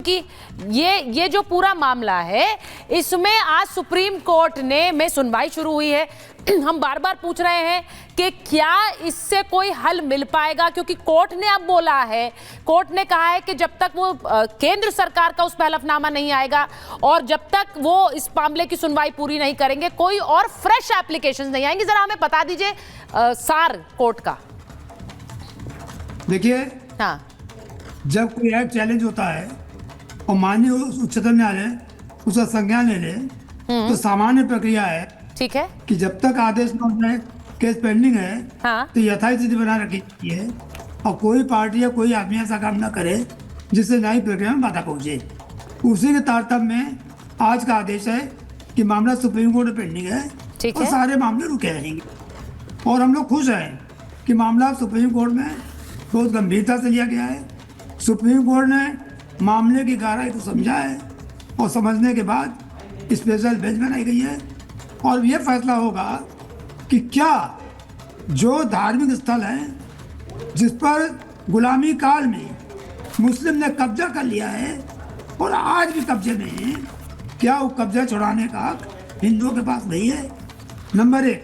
क्योंकि ये जो पूरा मामला है इसमें आज सुप्रीम कोर्ट में सुनवाई शुरू हुई है। हम बार बार पूछ रहे हैं कि क्या इससे कोई हल मिल पाएगा, क्योंकि कोर्ट ने अब बोला है, कोर्ट ने कहा है कि जब तक वो केंद्र सरकार का उस पर हलफनामा नहीं आएगा और जब तक वो इस मामले की सुनवाई पूरी नहीं करेंगे कोई और फ्रेश एप्लीकेशन नहीं आएंगी। जरा हमें बता दीजिए सार कोर्ट का। देखिए, हाँ, जब कोई एक्ट चैलेंज होता है और माननीय उच्चतम न्यायालय उसका संज्ञान ले ले तो सामान्य प्रक्रिया है, ठीक है, कि जब तक आदेश न हो जाए, केस पेंडिंग है, हाँ, तो यथास्थिति बना रखी है और कोई पार्टी या कोई आदमी ऐसा काम न करे जिससे न्यायिक प्रक्रिया में बाधा पहुंचे। उसी के तारतम्य में आज का आदेश है कि मामला सुप्रीम कोर्ट में पेंडिंग है ठीक और है। सारे मामले रुके रहेंगे और हम लोग खुश हैं कि मामला सुप्रीम कोर्ट में बहुत गंभीरता से लिया गया है। सुप्रीम कोर्ट ने मामले की गहराई को समझा है और समझने के बाद स्पेशल बेंच बनाई गई है और ये फैसला होगा कि क्या जो धार्मिक स्थल है जिस पर गुलामी काल में मुस्लिम ने कब्जा कर लिया है और आज भी कब्जे में है, क्या वो कब्जा छुड़ाने का हक हिंदुओं के पास नहीं है। नंबर एक,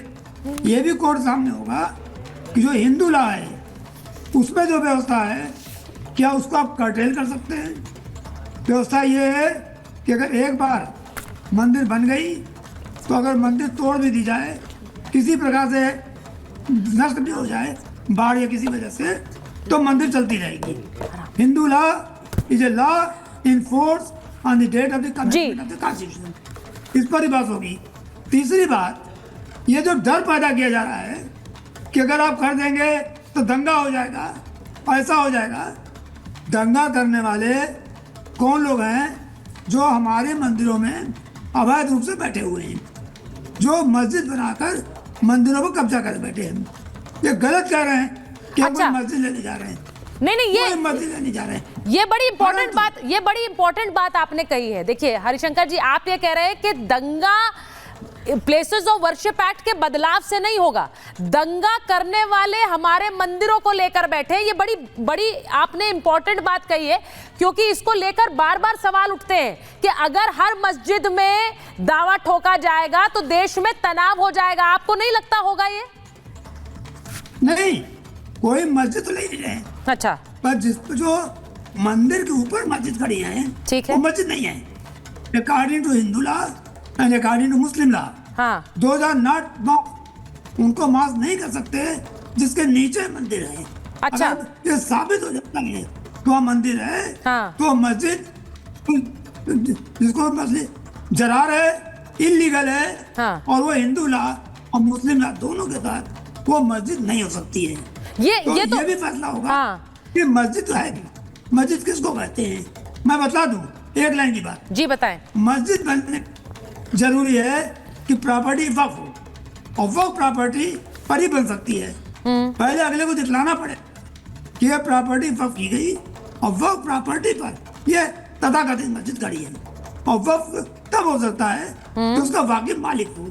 ये भी कोर्ट सामने होगा कि जो हिंदू लॉ है उसमें जो व्यवस्था है क्या उसको आप कर्टेल कर सकते हैं। व्यवस्था ये है कि अगर एक बार मंदिर बन गई तो अगर मंदिर तोड़ भी दी जाए, किसी प्रकार से नष्ट भी हो जाए बाढ़ या किसी वजह से, तो मंदिर चलती रहेगी। Hindu law is a law in force on the date of the commencement of the constitution. इस पर ही बात होगी। तीसरी बात, ये जो डर पैदा किया जा रहा है कि अगर आप कर देंगे तो दंगा हो जाएगा, ऐसा हो जाएगा। दंगा करने वाले कौन लोग हैं? जो हमारे मंदिरों में अवैध रूप से बैठे हुए हैं, जो मस्जिद बनाकर मंदिरों पर कब्जा कर बैठे हैं। ये गलत कह रहे हैं कि हम कोई मस्जिद लेने जा रहे हैं। नहीं, ये मस्जिद लेने जा रहे हैं। ये बड़ी इंपॉर्टेंट बात आपने कही है। देखिए हरिशंकर जी, आप ये कह रहे हैं कि दंगा प्लेसेस ऑफ वर्शिप एक्ट के बदलाव से नहीं होगा, दंगा करने वाले हमारे मंदिरों को लेकर बैठे। ये बड़ी आपने इंपॉर्टेंट बात कही है, क्योंकि इसको लेकर बार बार सवाल उठते हैं कि अगर हर मस्जिद में दावा ठोका जाएगा तो देश में तनाव हो जाएगा। आपको नहीं लगता होगा ये? नहीं, कोई मस्जिद तो नहीं रहे। अच्छा, पर जो मंदिर के ऊपर मस्जिद खड़ी है, ठीक है, वो मस्जिद नहीं है। According to Hindu law and according to Muslim law, हाँ, 2009 उनको मास नहीं कर सकते जिसके नीचे मंदिर है। अच्छा, अगर ये साबित हो जाता है तो वहाँ मंदिर है, हाँ, तो मस्जिद जिसको मस्जिद जरार है, इलीगल है, हाँ, और वो हिंदू लॉ और मुस्लिम लॉ दोनों के साथ वो मस्जिद नहीं हो सकती है। ये तो भी फैसला होगा, हाँ, कि मस्जिद है कि मस्जिद किसको कहते हैं। मैं बता दूं एक लाइन की बात। जी बताएं। मस्जिद बनने जरूरी है कि प्रॉपर्टी वक्फ हो और वक्फ प्रॉपर्टी पर ही बन सकती है। पहले अगले को दिखलाना पड़े कि यह प्रॉपर्टी वक्फ की गई और वक्फ प्रॉपर्टी पर यह तथाकथित मस्जिद खड़ी है। और वक्फ तब हो सकता है तो उसका वाकई मालिक हो।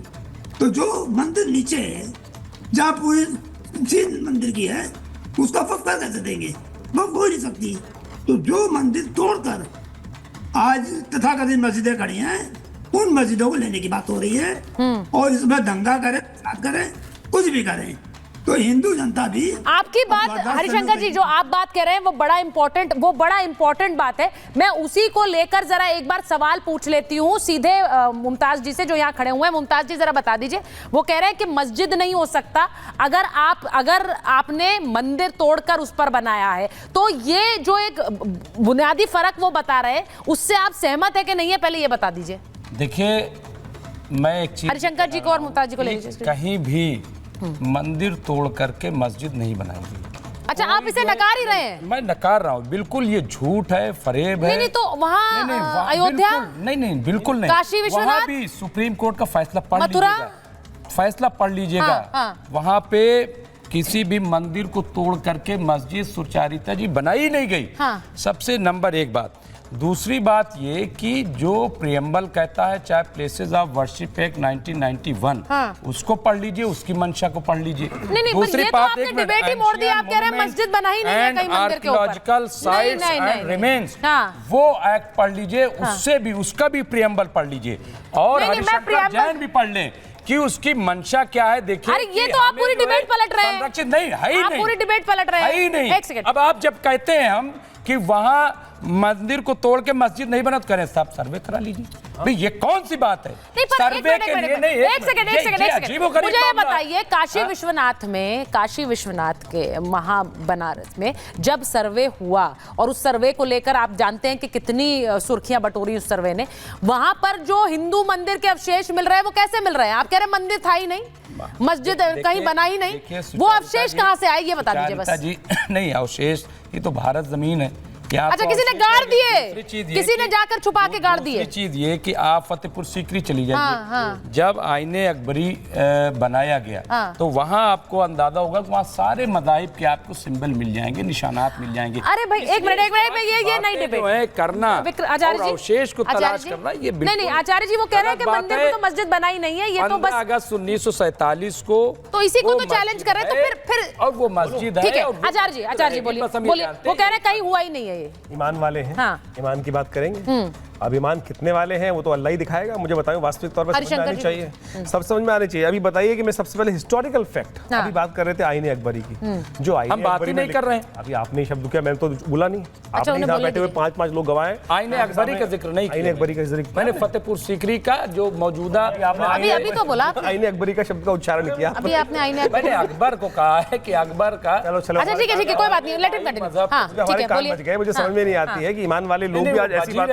तो जो मंदिर नीचे है, जहाँ पूरी चीज मंदिर की है, उसका वक्फ कैसे देंगे? वक्फ हो नहीं सकती। तो जो मंदिर तोड़कर आज तथाकथित मस्जिदें खड़ी हैं, उन मस्जिदों को लेने की बात हो रही है। और इसमें दंगा करें, फसाद करें, कुछ भी करें, तो हिंदू जनता भी आपकी बात हरिशंकर जी जो आप बात कह रहे हैं वो बड़ा इंपॉर्टेंट बात है। मैं उसी को लेकर जरा एक बार सवाल पूछ लेती हूँ सीधे मुमताज जी से, जो यहाँ खड़े हुए हैं। मुमताज जी जरा बता दीजिए, वो कह रहे हैं कि मस्जिद नहीं हो सकता अगर आपने मंदिर तोड़कर उस पर बनाया है। तो ये जो एक बुनियादी फर्क वो बता रहे हैं, उससे आप सहमत है कि नहीं है? पहले ये बता दीजिए। देखिए, मैं एक चीज हरिशंकर जी को और मुमताज जी को ले लीजिए। कहीं भी मंदिर तोड़ करके मस्जिद नहीं बनाएंगे। अच्छा, आप इसे नकार ही रहे हैं? मैं नकार रहा हूँ, बिल्कुल ये झूठ है, फरेब है। नहीं, तो वहाँ अयोध्या, नहीं, बिल्कुल नहीं। काशी विश्वनाथ, वहाँ भी सुप्रीम कोर्ट का फैसला पढ़ मथुरा, लीजिएगा, फैसला पढ़ लीजिएगा। हाँ। वहाँ पे किसी भी मंदिर को तोड़ करके मस्जिद सुचारिता जी बनाई नहीं गई। हाँ। सबसे नंबर एक बात, दूसरी बात ये कि जो प्रियम्बल कहता है, चाहे प्लेसेस ऑफ वर्शिप एक्ट 1991, उसको पढ़ लीजिए, उसकी मंशा को पढ़ लीजिए। नहीं, दूसरी ये तो बात, आपने डिबेट ही मोड़ दिया। आप कह रहे हैं मस्जिद बना ही नहीं है कहीं मंदिर के ऊपर। आर्कियोलॉजिकल साइट्स एंड रिमेन्स, हाँ। वो एक्ट पढ़ लीजिए, उससे भी उसका भी प्रियम्बल पढ़ लीजिए, और नहीं, मैं हरिशंकर जैन भी पढ़ लें कि उसकी मंशा क्या है। देखिए, अरे ये तो आप पूरी डिबेट पलट रहे हैं। संरक्षित नहीं है ही आप नहीं, पूरी डिबेट पलट रहे हैं। है ही नहीं। एक सेकंड। अब आप जब कहते हैं हम कि वहां मंदिर को तोड़ के मस्जिद नहीं बना, तो करें साहब सर्वे करा लीजिए। भाई ये कौन सी बात है? नहीं, पर सर्वे के लिए नहीं, एक सेकंड मुझे ये बताइए, काशी विश्वनाथ में, काशी विश्वनाथ के महाबनारस में जब सर्वे हुआ, और उस सर्वे को लेकर आप जानते हैं कि कितनी सुर्खियां बटोरी उस सर्वे ने, वहां पर जो हिंदू मंदिर के अवशेष मिल रहे हैं वो कैसे मिल रहे हैं? आप कह रहे हैं मंदिर था ही नहीं, मस्जिद कहीं बना ही नहीं, वो अवशेष कहां से आए ये बता दीजिए बस। जी नहीं, अवशेष ये तो भारत जमीन है। अच्छा, किसी ने गाड़ दिए, किसी ने जाकर छुपा के गाड़ दिए। चीज ये कि आप फतेहपुर सीकरी चली जाइए, जब आईने अकबरी बनाया गया, तो वहां आपको अंदाजा होगा कि वहां सारे मज़ाहिब के आपको सिंबल मिल जाएंगे, निशानात मिल जाएंगे। अरे भाई एक मिनट ये नहीं डिबेट करना, आचार्य जी, अवशेष को तलाश करना, ये नहीं आचार्य जी वो कह रहे हैं कि मंदिर को तो मस्जिद बनाई नहीं है, ये तो बस 15 अगस्त 1947 को, तो इसी को तो चैलेंज कर रहे हैं, तो फिर और वो मस्जिद है। ठीक है आचार्य जी बोलिए, वो कह रहे हैं कहीं हुआ ही नहीं है ये। ईमान वाले हैं, हाँ। ईमान की बात करेंगे। अब ईमान कितने वाले हैं वो तो अल्लाह ही दिखाएगा, मुझे बताएं वास्तविक तौर पर समझ में आनी चाहिए, सब समझ में आनी चाहिए। अभी बताइए कि मैं सबसे पहले हिस्टोरिकल फैक्ट, अभी बात कर रहे थे आईने अकबरी की, जो आईने हम बात अकबरी ही में नहीं कर रहे हैं। अभी आपने शब्द किया, मैंने तो बोला नहीं, आपने साथ बैठे हुए 5-5 लोग गवाए, आईने अकबरी का जिक्र नहीं किया, आईने अकबरी का जिक्र मैंने फतेहपुर सीकरी का जो मौजूदा, अभी तो बोला आईने अकबरी का शब्द का उच्चारण किया अभी आपने आईने मैंने अकबर को कहा है कि अकबर का। चलो अच्छा ठीक है कोई बात नहीं, लेट हिम कंटिन्यू। हां ठीक है बोलिए। बच गए, मुझे समझ में नहीं आती है कि ईमान वाले लोग भी आज ऐसी बात।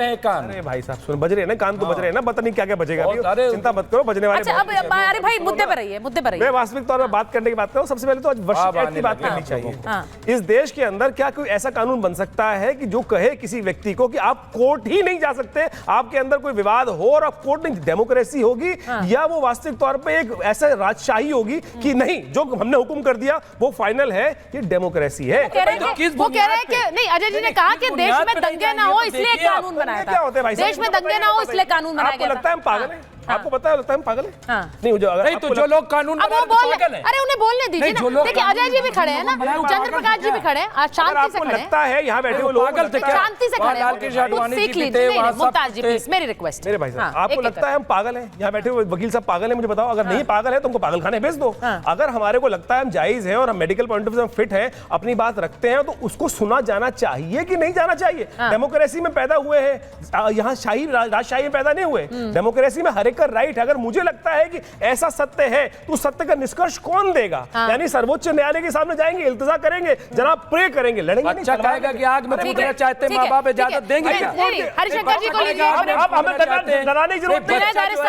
अरे भाई साहब सुन, बज रहे हैं ना कान, तो बज रहे हैं ना, पता नहीं क्या क्या बजेगा, चिंता मत करो, बजने वाले। अच्छा अब अरे भाई मुद्दे पर रहिए। मैं वास्तविक तौर पर बात करने की बात करूं, सबसे पहले तो आज वर्शिप एक्ट की बात करनी चाहिए। इस देश के अंदर क्या कोई ऐसा कानून बन सकता है कि जो कहे किसी व्यक्ति को कि आप कोर्ट ही नहीं जा सकते, आपके अंदर कोई विवाद हो और आप कोर्ट नहीं, डेमोक्रेसी होगी या वो वास्तविक तौर पे एक ऐसा राजशाही होगी कि नहीं, जो हमने हुक्म कर दिया वो फाइनल है, ये डेमोक्रेसी है। वो कह रहे हैं कि नहीं, अजय जी ने कहा कि देश में दंगे ना हो इसलिए कानून बनाया था, देश में दंगे ना हो इसलिए कानून बनाया गया था। आपको लगता है हम पागल हैं? आपको पता है लगता है हम पागल हैं? हाँ। नहीं मुझे अगर नहीं तो जो लोग कानून अब वो बोल, अरे उन्हें बोलने दीजिए ना। देखिए अजय जी भी खड़े हैं ना, चंद्र प्रकाश जी भी खड़े हैं, आज शांति से खड़े हैं। लगता है यहाँ बैठे हुए लोग शांति से खड़े हैं, कुछ सीख लीजिए। मुमताज जी प्लीज, मेरी रिक्वेस्ट। मेरे भाई साहब, आपको लगता है हम पागल हैं? यहाँ बैठे हुए वकील साहब पागल हैं? मुझे बताओ, अगर नहीं पागल है तो हमको पागल खाने भेज दो। अगर हमारे को लगता है हम जायज हैं और हम मेडिकल पॉइंट ऑफ व्यू से फिट हैं, अपनी बात रखते हैं, तो उसको सुना जाना चाहिए कि नहीं जाना चाहिए? डेमोक्रेसी में पैदा हुए हैं, यहाँ शाही राजशाही में पैदा नहीं हुए। डेमोक्रेसी में हर एक का राइट है। अगर मुझे लगता है कि ऐसा सत्य है तो सत्य का निष्कर्ष कौन देगा? यानी सर्वोच्च न्यायालय के सामने जाएंगे, इल्तिजा करेंगे, जनाब प्रे करेंगे, लड़ेंगे नहीं। अच्छा कहेगा कि आग में कूदना चाहते माँ बाप इजाजत देंगे क्या? हरिशंकर जी को लीजिए, आप हमें डराने की जरूरत नहीं है।